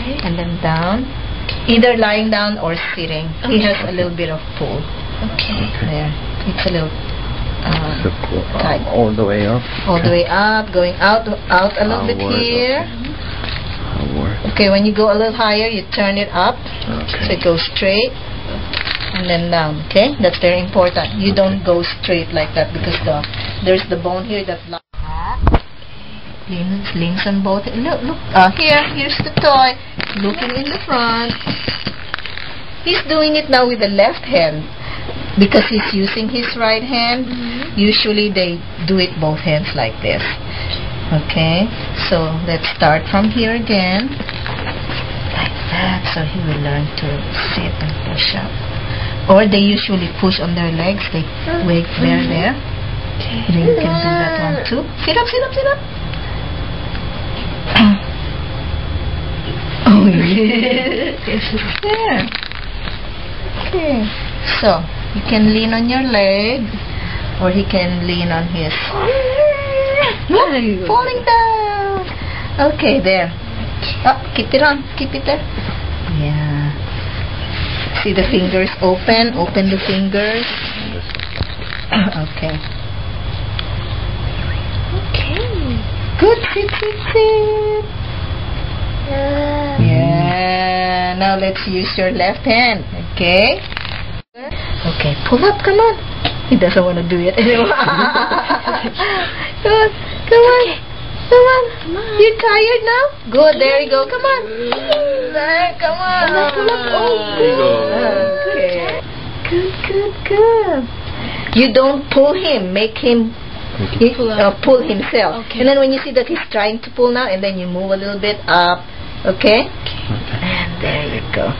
Okay. And then down. Either lying down or sitting. He has a little bit of pull. Okay. There. It's a little tight. All the way up. All the way up. Going out a little bit Outward, here. Outward. Okay, when you go a little higher, you turn it up. So it goes straight. And then down. Okay? That's very important. You don't go straight like that because there's the bone here that leans on both. Look. Here's the toy. Looking in the front. He's doing it now with the left hand because he's using his right hand. Usually they do it both hands like this. Okay, so let's start from here again. Like that, so he will learn to sit and push up. Or they usually push on their legs. They wait there. You can do that one too. Sit up. Oh, yes. There. Okay. So, you can lean on your leg, or he can lean on his. Falling down. Okay, there. Keep it on. Keep it there. Yeah. See the fingers open. Open the fingers. Okay. Good. Sit. Yeah. Now let's use your left hand. Okay. Okay. Pull up. Come on. He doesn't want to do it anymore. Come on. You're tired now? Good. There you go. Come on. There. Come on. Pull up. Oh, good. Okay. Good. You don't pull him. Make him. Pull himself. Okay. And then when you see that he's trying to pull now, and then you move a little bit up. Okay? And there you go.